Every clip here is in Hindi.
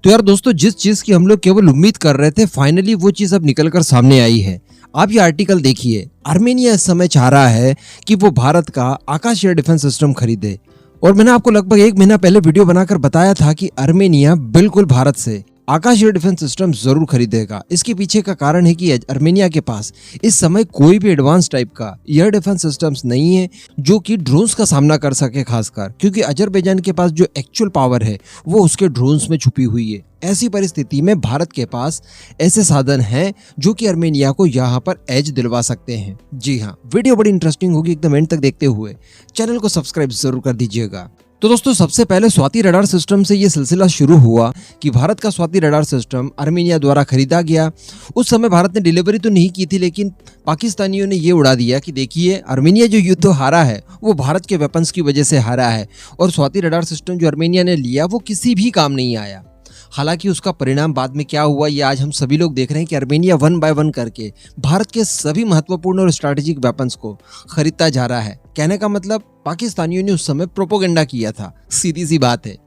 तो यार दोस्तों, जिस चीज की हम लोग केवल उम्मीद कर रहे थे, फाइनली वो चीज अब निकल कर सामने आई है। आप ये आर्टिकल देखिए। आर्मेनिया इस समय चाह रहा है कि वो भारत का आकाश एयर डिफेंस सिस्टम खरीदे। और मैंने आपको लगभग 1 महीना पहले वीडियो बनाकर बताया था कि आर्मेनिया बिल्कुल भारत से आकाश एयर डिफेंस सिस्टम जरूर खरीदेगा। इसके पीछे का कारण है कि आर्मेनिया के पास इस समय कोई भी एडवांस टाइप का एयर डिफेंस सिस्टम्स नहीं है जो कि ड्रोन्स का सामना कर सके, खासकर क्योंकि अजरबैजान के पास जो एक्चुअल पावर है वो उसके ड्रोन्स में छुपी हुई है। ऐसी परिस्थिति में भारत के पास ऐसे साधन हैं जो कि आर्मेनिया को यहाँ पर एज दिलवा सकते हैं। जी हाँ, वीडियो बड़ी इंटरेस्टिंग होगी, एकदम एंड तक देखते हुए चैनल को सब्सक्राइब जरूर कर दीजिएगा। तो दोस्तों, सबसे पहले स्वाति रडार सिस्टम से ये सिलसिला शुरू हुआ कि भारत का स्वाति रडार सिस्टम आर्मेनिया द्वारा खरीदा गया। उस समय भारत ने डिलीवरी तो नहीं की थी, लेकिन पाकिस्तानियों ने ये उड़ा दिया कि देखिए, आर्मेनिया जो युद्ध हारा है वो भारत के वेपन्स की वजह से हारा है और स्वाति रडार सिस्टम जो आर्मेनिया ने लिया वो किसी भी काम नहीं आया। हालांकि उसका परिणाम बाद में क्या हुआ ये आज हम सभी लोग देख रहे हैं कि आर्मेनिया 1 बाय 1 करके भारत के सभी महत्वपूर्ण और स्ट्रैटेजिक वेपन्स को खरीदता जा रहा है। कहने का मतलब, पाकिस्तानियों ने उस समय प्रोपोगेंडा किया था, सीधी सी बात है।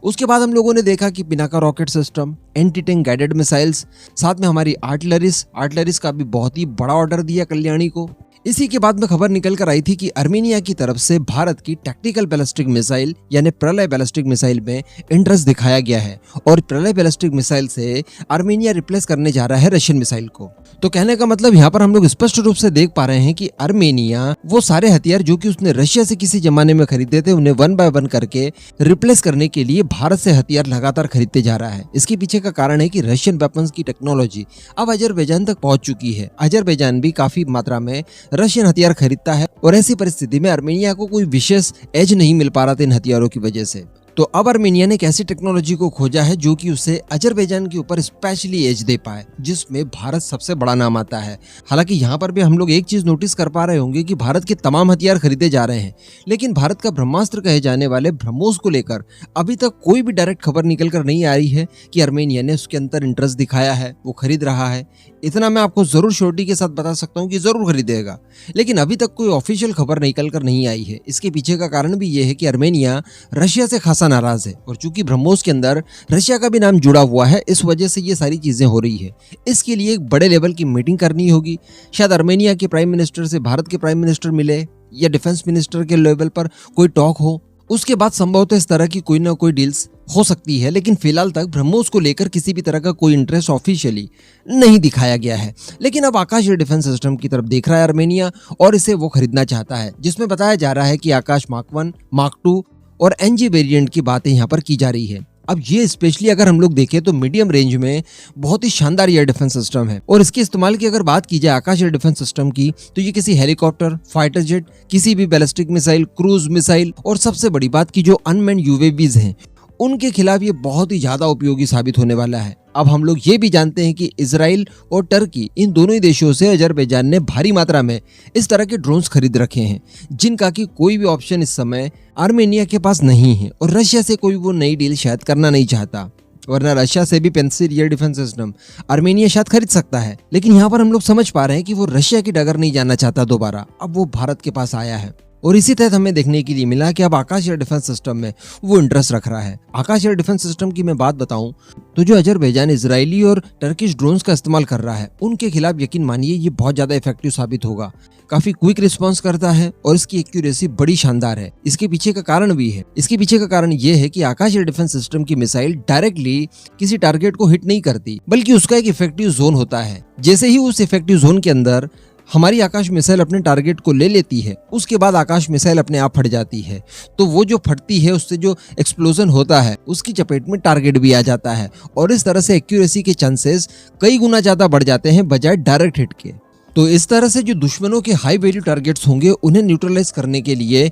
उसके बाद हम लोगों ने देखा कि Pinaka rocket system, anti tank guided missiles, साथ में हमारी आर्टिलरीज का भी बहुत ही बड़ा ऑर्डर दिया कल्याणी को। इसी के बाद में खबर निकल कर आई थी कि आर्मेनिया की तरफ से भारत की टैक्टिकल बैलिस्टिक मिसाइल यानी प्रलय बैलिस्टिक मिसाइल में इंटरेस्ट दिखाया गया है और प्रलय बैलिस्टिक मिसाइल से आर्मेनिया रिप्लेस करने जा रहा है रशियन मिसाइल को। तो कहने का मतलब यहाँ पर हम लोग स्पष्ट रूप से देख पा रहे हैं कि आर्मेनिया वो सारे हथियार जो कि उसने रशिया से किसी जमाने में खरीदे थे उन्हें 1 बाय 1 करके रिप्लेस करने के लिए भारत से हथियार लगातार खरीदते जा रहा है। इसके पीछे का कारण है कि रशियन वेपन्स की टेक्नोलॉजी अब अजरबैजान तक पहुंच चुकी है। अजरबैजान भी काफी मात्रा में रशियन हथियार खरीदता है और ऐसी परिस्थिति में आर्मेनिया को कोई विशेष एज नहीं मिल पा रहा था इन हथियारों की वजह से। तो अब आर्मेनिया ने एक ऐसी टेक्नोलॉजी को खोजा है जो कि उसे अजरबैजान के ऊपर स्पेशली एज दे पाए, जिसमें भारत सबसे बड़ा नाम आता है। हालांकि यहाँ पर भी हम लोग एक चीज नोटिस कर पा रहे होंगे कि भारत के तमाम हथियार खरीदे जा रहे हैं, लेकिन भारत का ब्रह्मास्त्र कहे जाने वाले ब्रह्मोस को लेकर अभी तक कोई भी डायरेक्ट खबर निकल कर नहीं आ रही है कि आर्मेनिया ने उसके अंदर इंटरेस्ट दिखाया है, वो खरीद रहा है। इतना मैं आपको जरूर श्योरिटी के साथ बता सकता हूँ कि जरूर खरीदेगा, लेकिन अभी तक कोई ऑफिशियल खबर निकल कर नहीं आई है। इसके पीछे का कारण भी ये है कि आर्मेनिया रशिया से खासा नाराज है और चूंकि ब्रह्मोस के अंदर रशिया का भी नाम जुड़ा हुआ है, इस वजह से ये सारी चीजें हो रही है। इसके लिए एक बड़े लेवल की मीटिंग करनी होगी। शायद आर्मेनिया के प्राइम मिनिस्टर से भारत के प्राइम मिनिस्टर मिले या डिफेंस मिनिस्टर के लेवल पर कोई टॉक हो, उसके बाद संभवतः इस तरह की कोई ना कोई डील्स हो सकती है। लेकिन फिलहाल तक ब्रह्मोस को लेकर किसी भी तरह का कोई इंटरेस्ट ऑफिशियली नहीं दिखाया गया है। लेकिन अब आकाश एयर डिफेंस सिस्टम की तरफ देख रहा है आर्मेनिया और इसे वो खरीदना चाहता है, जिसमें बताया जा रहा है कि आकाश मार्क 1, मार्क 2 और एनजी वेरिएंट की बातें यहाँ पर की जा रही है। अब ये स्पेशली अगर हम लोग देखें तो मीडियम रेंज में बहुत ही शानदार एयर डिफेंस सिस्टम है और इसके इस्तेमाल की अगर बात की जाए आकाश एयर डिफेंस सिस्टम की, तो ये किसी हेलीकॉप्टर, फाइटर जेट, किसी भी बैलिस्टिक मिसाइल, क्रूज मिसाइल और सबसे बड़ी बात की जो अनमैन्ड यूएवीज हैं उनके खिलाफ ये बहुत ही ज्यादा उपयोगी साबित होने वाला है। अब हम लोग ये भी जानते हैं कि इजराइल और टर्की, इन दोनों ही देशों से अजरबैजान ने भारी मात्रा में इस तरह के ड्रोन्स खरीद रखे हैं, जिनका कि कोई भी ऑप्शन इस समय आर्मेनिया के पास नहीं है और रशिया से कोई वो नई डील शायद करना नहीं चाहता, वरना रशिया से भी pencil air defence system Armenia शायद खरीद सकता है। लेकिन यहाँ पर हम लोग समझ पा रहे हैं कि वो रशिया की डगर नहीं जाना चाहता दोबारा, अब वो भारत के पास आया है और इसी तहत हमें देखने के लिए मिला कि अब आकाश एयर डिफेंस सिस्टम में वो इंटरेस्ट रख रहा है। आकाश एयर डिफेंस सिस्टम की मैं बात बताऊं तो जो अजरबैजान इजरायली और टर्किश ड्रोन्स का इस्तेमाल कर रहा है उनके खिलाफ यकीन मानिए ये बहुत ज्यादा इफेक्टिव साबित होगा। काफी क्विक रिस्पांस करता है और इसकी एक्यूरेसी बड़ी शानदार है। इसके पीछे का कारण भी है। इसके पीछे का कारण ये है कि आकाश एयर डिफेंस सिस्टम की मिसाइल डायरेक्टली किसी टारगेट को हिट नहीं करती, बल्कि उसका एक इफेक्टिव जोन होता है। जैसे ही उस इफेक्टिव जोन के अंदर हमारी आकाश मिसाइल अपने टारगेट को ले लेती है, उसके बाद आकाश मिसाइल अपने आप फट जाती है। तो वो जो फटती है उससे जो एक्सप्लोजन होता है उसकी चपेट में टारगेट भी आ जाता है और इस तरह से एक्यूरेसी के चांसेस कई गुना ज्यादा बढ़ जाते हैं बजाय डायरेक्ट हिट के। तो इस तरह से जो दुश्मनों के हाई वैल्यू टारगेट्स होंगे उन्हें न्यूट्रलाइज करने के लिए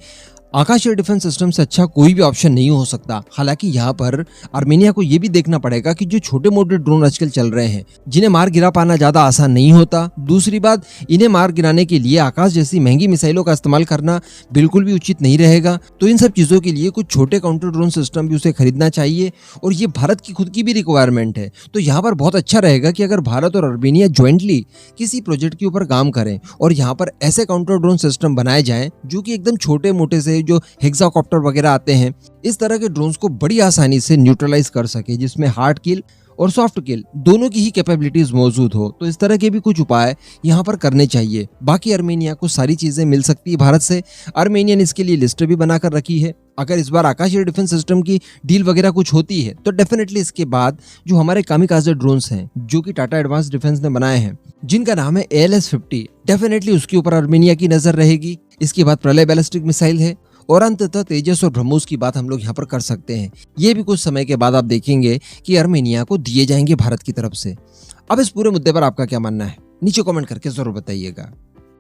आकाश एयर डिफेंस सिस्टम से अच्छा कोई भी ऑप्शन नहीं हो सकता। हालांकि यहाँ पर आर्मेनिया को ये भी देखना पड़ेगा कि जो छोटे मोटे ड्रोन आजकल चल रहे हैं जिन्हें मार गिरा पाना ज्यादा आसान नहीं होता। दूसरी बात, इन्हें मार गिराने के लिए आकाश जैसी महंगी मिसाइलों का इस्तेमाल करना बिल्कुल भी उचित नहीं रहेगा। तो इन सब चीजों के लिए कुछ छोटे काउंटर ड्रोन सिस्टम भी उसे खरीदना चाहिए और ये भारत की खुद की भी रिक्वायरमेंट है। तो यहाँ पर बहुत अच्छा रहेगा कि अगर भारत और आर्मेनिया ज्वाइंटली किसी प्रोजेक्ट के ऊपर काम करें और यहाँ पर ऐसे काउंटर ड्रोन सिस्टम बनाए जाएं जो कि एकदम छोटे मोटे से के जो हेक्साकॉप्टर वगैरह आते हैं, इस तरह के ड्रोन्स को बड़ी आसानी से न्यूट्रलाइज कर सके, जिसमें हार्ड किल और सॉफ्ट किल दोनों की ही कैपेबिलिटीज मौजूद हो। तो इस तरह के भी कुछ उपाय यहाँ पर करने चाहिए। बाकी आर्मेनिया को सारी चीजें मिल सकती है भारत से। आर्मेनिया ने इसके लिए लिस्ट भी बनाकर रखी है। अगर इस बार आकाशीय डिफेंस सिस्टम की डील वगैरह कुछ होती है तो डेफिनेटली इसके बाद जो हमारे कामिकाजे ड्रोन्स हैं, जो कि टाटा एडवांस डिफेंस ने बनाए हैं, जिनका नाम है ALS-50, डेफिनेटली उसके ऊपर आर्मेनिया की नजर रहेगी। इसके बाद प्रलय बैलिस्टिक मिसाइल है और अंततः तेजस और ब्रह्मोस की बात हम लोग यहाँ पर कर सकते हैं। ये भी कुछ समय के बाद आप देखेंगे कि आर्मेनिया को दिए जाएंगे भारत की तरफ से। अब इस पूरे मुद्दे पर आपका क्या मानना है, नीचे कमेंट करके जरूर बताइएगा।